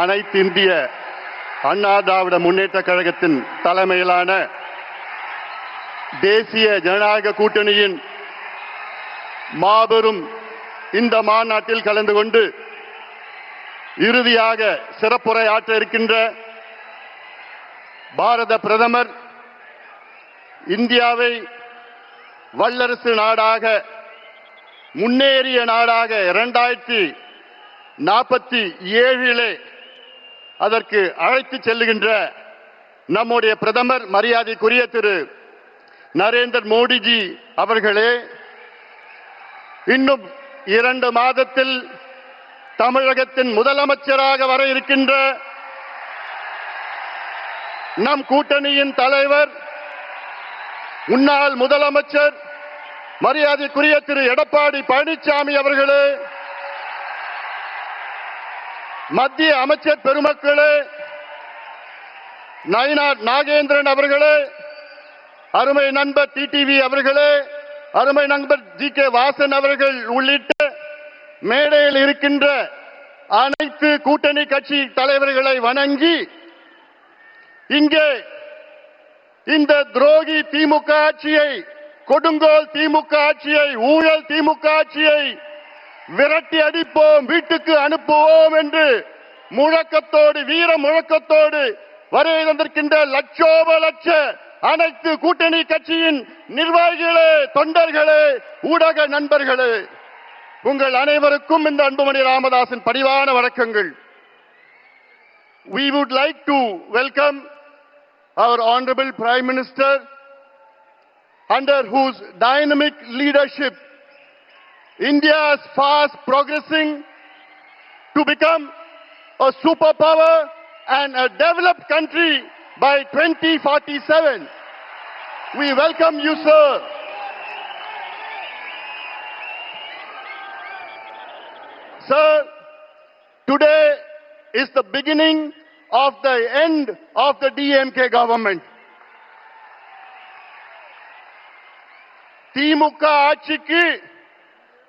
அனைத்து இந்திய அண்ணா திராவிட முன்னேற்ற கழகத்தின் தலைமையிலான தேசிய ஜனநாயக கூட்டணியின் மாபெரும் இந்த மாநாட்டில் கலந்து கொண்டு இறுதியாக சிறப்புரை ஆற்ற இருக்கின்ற பாரத பிரதமர் இந்தியாவை வல்லரசு நாடாக முன்னேறிய நாடாக 2047 அதற்கு அழைத்து செல்லுகின்ற நம்முடைய பிரதமர் மரியாதைக்குரிய திரு நரேந்திர மோடிஜி அவர்களே, இன்னும் 2 மாதத்தில் தமிழகத்தின் முதலமைச்சராக வர இருக்கின்ற நம் கூட்டணியின் தலைவர் முன்னாள் முதலமைச்சர் மரியாதைக்குரிய திரு எடப்பாடி பழனிசாமி அவர்களே, மத்திய அமைச்சர் பெருமக்களே, நயினார் நாகேந்திரன் அவர்களே, அருமை நண்பர் டிடிவி அவர்களே, அருமை நண்பர் ஜி.கே. வாசன் அவர்கள் உள்ளிட்ட மேடையில் இருக்கின்ற அனைத்து கூட்டணி கட்சி தலைவர்களை வணங்கி, இங்கே இந்த துரோகி திமுக ஆட்சியை, கொடுங்கோல் திமுக ஆட்சியை, ஊழல் திமுக ஆட்சியை விரட்டி அடிப்போம், வீட்டுக்கு அனுப்புவோம் என்று முழக்கத்தோடு, வீர முழக்கத்தோடு வருகை தந்திருக்கின்ற லட்சோப லட்ச அனைத்து கூட்டணி கட்சியின் நிர்வாகிகளே, தொண்டர்களே, ஊடக நண்பர்களே, உங்கள் அனைவருக்கும் இந்த அன்புமணி ராமதாஸின் பணிவான வணக்கங்கள். We would like to welcome our Honorable Prime Minister, under whose dynamic leadership India is fast progressing to become a superpower and a developed country by 2047. We welcome you, sir. Sir, today is the beginning of the end of the DMK government.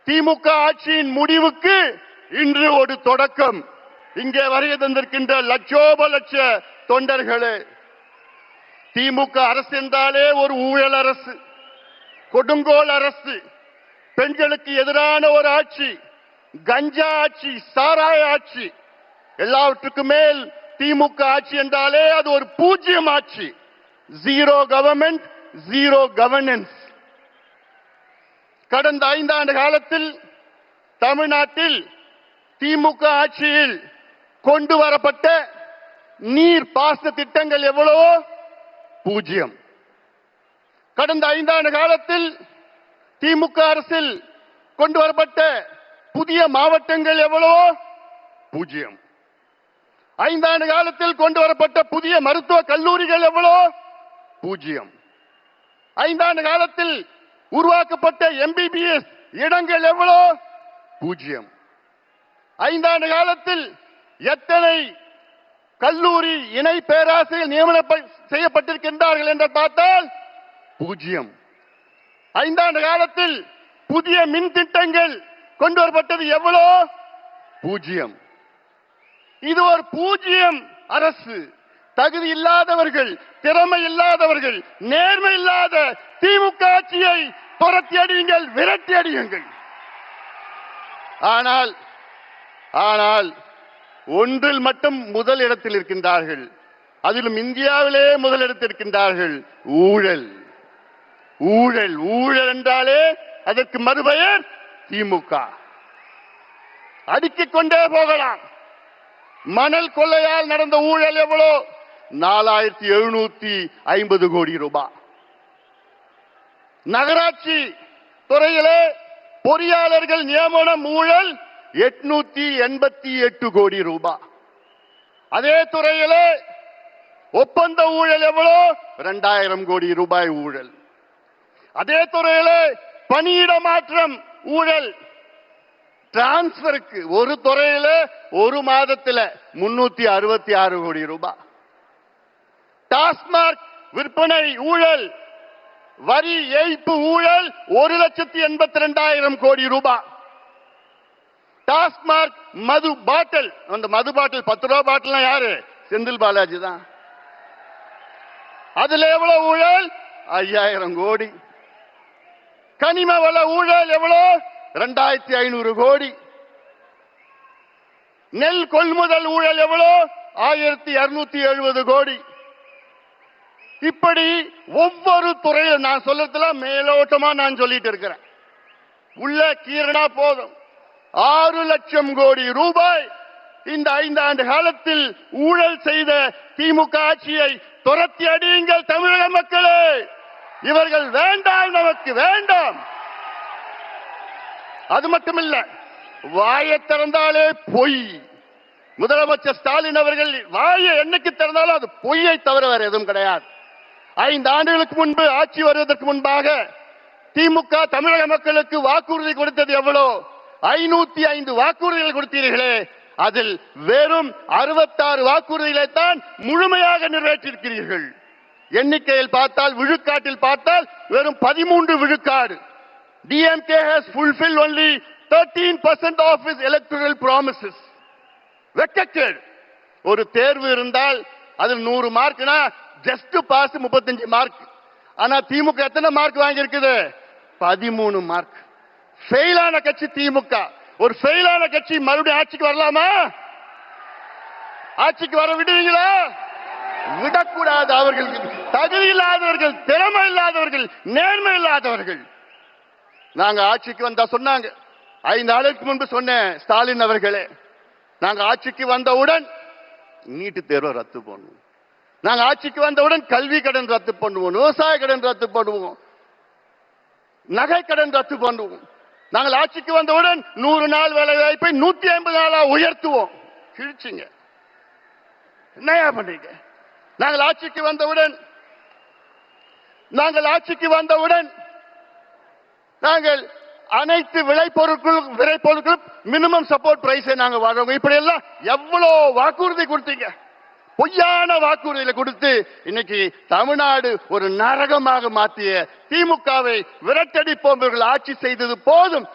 திமுக ஆட்சியின் முடிவுக்கு இன்று ஒரு தொடக்கம். இங்கே வருகை தந்திருக்கின்ற லட்சோப லட்ச தொண்டர்களே, திமுக அரசு என்றாலே ஒரு ஊழல் அரசு, கொடுங்கோல் அரசு, பெண்களுக்கு எதிரான ஒரு ஆட்சி, கஞ்சா ஆட்சி, சாராய ஆட்சி, எல்லாவற்றுக்கும் மேல் திமுக ஆட்சி என்றாலே அது ஒரு பூஜ்யம் ஆட்சி. Zero government, zero governance. கடந்த 5 ஆண்டு காலத்தில் தமிழ்நாட்டில் திமுக ஆட்சியில் கொண்டு வரப்பட்ட நீர் பாசன திட்டங்கள் எவ்வளவோ பூஜ்யம். கடந்த 5 ஆண்டு காலத்தில் திமுக அரசில் கொண்டு வரப்பட்ட புதிய மாவட்டங்கள் எவ்வளவோ பூஜ்யம். 5 ஆண்டு காலத்தில் கொண்டு வரப்பட்ட புதிய மருத்துவ கல்லூரிகள் எவ்வளவோ பூஜ்யம். 5 ஆண்டு காலத்தில் உருவாக்கப்பட்ட MBBS இடங்கள் எவ்வளோ பூஜ்யம். 5 ஆண்டு காலத்தில் எத்தனை கல்லூரி இணை பேராசிரியர் நியமனம் செய்யப்பட்டிருக்கின்றார்கள் என்று பார்த்தால் பூஜ்யம். 5 ஆண்டு காலத்தில் புதிய மின் திட்டங்கள் கொண்டு வரப்பட்டது எவ்வளோ பூஜ்யம். இது ஒரு பூஜ்யம் அரசு. தகுதி இல்லாதவர்கள், திறமை இல்லாதவர்கள், நேர்மை இல்லாத திமுக ஆட்சியை துரத்தி அடியுங்கள், விரட்டி அடியுங்கள். ஆனால் ஒன்றில் மட்டும் முதல் இடத்தில் இருக்கின்றார்கள், அதிலும் இந்தியாவிலே முதலிடத்தில் இருக்கின்றார்கள். ஊழல். ஊழல் ஊழல் என்றாலே அதற்கு மறுபெயர் திமுக. அடுக்கிக் கொண்டே போகலாம். மணல் கொள்ளையால் நடந்த ஊழல் எவ்வளோ? 4750 கோடி ரூபாய். நகராட்சி துறையிலே பொறியாளர்கள் நியமனம் ஊழல் 888 கோடி ரூபாய். அதே துறையிலே ஒப்பந்த ஊழல் எவ்வளோ? 2000 கோடி ரூபாய் ஊழல். அதே துறையிலே பணியிட மாற்றம் ஊழல், டிரான்ஸ்பருக்கு ஒரு துறையில ஒரு மாதத்தில் 366 கோடி ரூபாய். டாஸ்மாக் விற்பனை ஊழல், வரி ஏய்ப்பு ஊழல் 1,82,000 கோடி ரூபாய். டாஸ்மார்க் மது பாட்டில், அந்த மது பாட்டில் 10 ரூபாய் பாட்டில் யாரு? செந்தில் பாலாஜி தான். அதுல எவ்வளவு ஊழல்? 5000 கோடி. கனிம வள ஊழல் எவ்வளவு? 2500 கோடி. நெல் கொள்முதல் ஊழல் எவ்வளவு? 1270 கோடி. இப்படி ஒவ்வொரு துறையில் நான் சொல்றதுல மேலோட்டமா நான் சொல்லிட்டு இருக்கிறேன். உள்ள கீரனா போதும் 6 லட்சம் கோடி ரூபாய் இந்த 5 ஆண்டு காலத்தில் ஊழல் செய்த திமுக ஆட்சியை துரத்தி அடியுங்கள் தமிழக மக்களே. இவர்கள் வேண்டாம், நமக்கு வேண்டாம். அது மட்டுமில்ல, வாயை திறந்தாலே பொய். முதலமைச்சர் ஸ்டாலின் அவர்கள் வாயை என்னைக்கு திறந்தாலும் அது பொய்யை தவிர வேற எதுவும் கிடையாது. 5 ஆண்டுகளுக்கு முன்பு ஆட்சி வருவதற்கு முன்பாக திமுக தமிழக மக்களுக்கு வாக்குறுதி கொடுத்தது எவ்வளோ? 505 வாக்குறுதிகள் கொடுத்தீர்களே, அதில் வெறும் 66 வாக்குறுதிகளை தான் முழுமையாக நிறைவேற்றிருக்கிறீர்கள். எண்ணிக்கையில் பார்த்தால், விழுக்காட்டில் பார்த்தால் வெறும் 13 விழுக்காடு. DMK has fulfilled only 13% of its electoral promises. வெக்கக்கேடு. ஒரு தேர்வு இருந்தால் அதில் 100 மார்க்னா ஜஸ்ட் பாஸ் 35 மார்க். ஆனா திமுக எத்தனை மார்க் வாங்கி இருக்குது? 13 மார்க். ஃபெயிலான கட்சி திமுக. ஒரு ஃபெயிலான கட்சி மறுபடியும் ஆட்சிக்கு வரலாமா? ஆட்சிக்கு வர விடுவீங்களா? விடக்கூடாது. அவர்கள் தகுதி இல்லாதவர்கள், திறமை இல்லாதவர்கள், நேர்மை இல்லாதவர்கள். நாங்க ஆட்சிக்கு வந்தா சொன்னாங்க, 5 நாளுக்கு முன்பு சொன்னேன், ஸ்டாலின் அவர்களே, நாங்க ஆட்சிக்கு வந்தவுடன் நீட்டு தேர்வை ரத்து பண்ணுவோம், நாங்க ஆட்சிக்கு வந்தவுடன் கல்வி கடன் ரத்து பண்ணுவோம், விவசாய கடன் ரத்து பண்ணுவோம், நகை கடன் ரத்து பண்ணுவோம், நாங்கள் ஆட்சிக்கு வந்தவுடன் 100 நாள் வேலை வாய்ப்பை 150 நாளா உயர்த்துவோம். கிழிச்சிங்க. என்னையா பண்றீங்க? நாங்கள் ஆட்சிக்கு வந்தவுடன் நாங்கள் அனைத்து விளைபொருட்கள் மினிமம் சப்போர்ட் பிரைஸை நாங்க வாங்குவோம். இப்படி எல்லாம் எவ்வளவு வாக்குறுதி கொடுத்தீங்க? பொய்யான வாக்குறுதிகளை கொடுத்து இன்னைக்கு தமிழ்நாடு ஒரு நரகமாக மாற்றிய திமுகவை விரட்டடிப்போம். இவர்கள் ஆட்சி செய்தது போதும்.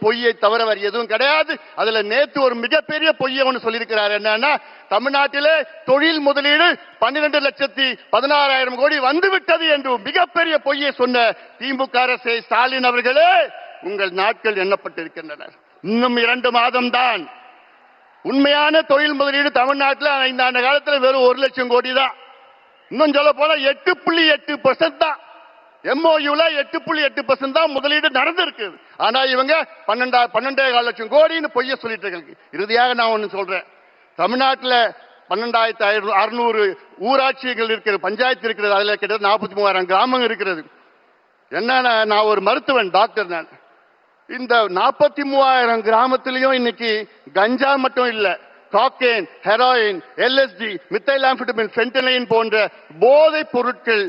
பொய்யை தவிர வேறு எதுவும் கிடையாது. அதுல நேற்று ஒரு மிகப்பெரிய பொய்யை ஒன்று சொல்லியிருக்கிறார். என்னன்னா, தமிழ்நாட்டிலே தொழில் முதலீடு 12,16,000 கோடி வந்துவிட்டது என்று மிகப்பெரிய பொய்யை சொன்ன திமுக அரசே, ஸ்டாலின் அவர்களே, உங்கள் நாட்கள் எண்ணப்பட்டிருக்கின்றன. இன்னும் 2 மாதம் தான். உண்மையான தொழில் முதலீடு தமிழ்நாட்டில் 5 ஆண்டு காலத்தில் வெறும் 1 லட்சம் கோடி தான். இன்னும் சொல்ல போனா 8.8% தான். MOUல 8.8% தான் முதலீடு நடந்திருக்கு. ஆனா இவங்க 12.5 லட்சம் கோடின்னு பொய்ய சொல்லிட்டு இருக்காங்க. இறுதியாக நான் ஒண்ணு சொல்றேன். தமிழ்நாட்டில் 12,600 ஊராட்சிகள் இருக்கிறது, பஞ்சாயத்து இருக்கிறது. அதுல கிட்டத்தட்ட 43,000 கிராமங்கள் இருக்கிறது. என்னன்னா, நான் ஒரு மருத்துவன், டாக்டர். நான் இந்த 43,000 கிராமத்திலையும் இன்னைக்கு கஞ்சா மட்டும் இல்ல, காக்கேன், ஹெராயின், LSD, மித்தைலாம்ஃபெட்டமின், ஃபென்டனைன் போன்ற போதைப் பொருட்கள்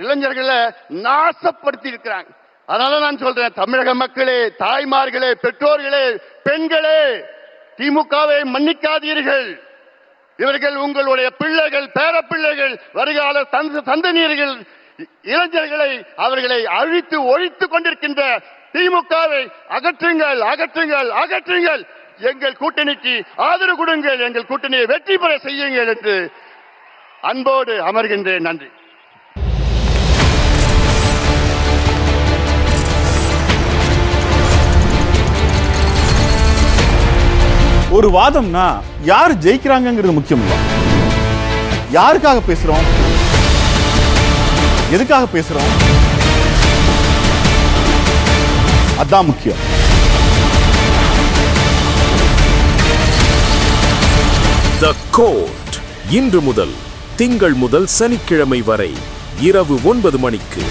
இளைஞர்களை நாசப்படுத்தி இருக்கிறாங்க. அதனால நான் சொல்றேன், தமிழக மக்களே, தாய்மார்களே, பெற்றோர்களே, பெண்களே, திமுகவை மன்னிக்காதீர்கள். இவர்கள் உங்களுடைய பிள்ளைகள், பேரப்பிள்ளைகள், வருகால சந்ததியர்கள், இளைஞர்களை அவர்களை அழித்து ஒழித்துக் கொண்டிருக்கின்ற திமுகவை அகற்றுங்கள், அகற்றுங்கள், அகற்றுங்கள். எங்கள் கூட்டணிக்கு ஆதரவு கொடுங்கள், எங்கள் கூட்டணியை வெற்றி பெற செய்யுங்கள் என்று அன்போடு அமர்கின்றேன். நன்றி. ஒரு வாதம்னா யார் ஜெயிக்கிறாங்கிறது முக்கியம் இல்ல, யாருக்காக பேசுறோம், எதுக்காக பேசுறோம், அதான் முக்கியம். தி கோர்ட் இன்று முதல் திங்கள் முதல் சனிக்கிழமை வரை இரவு 9 மணிக்கு.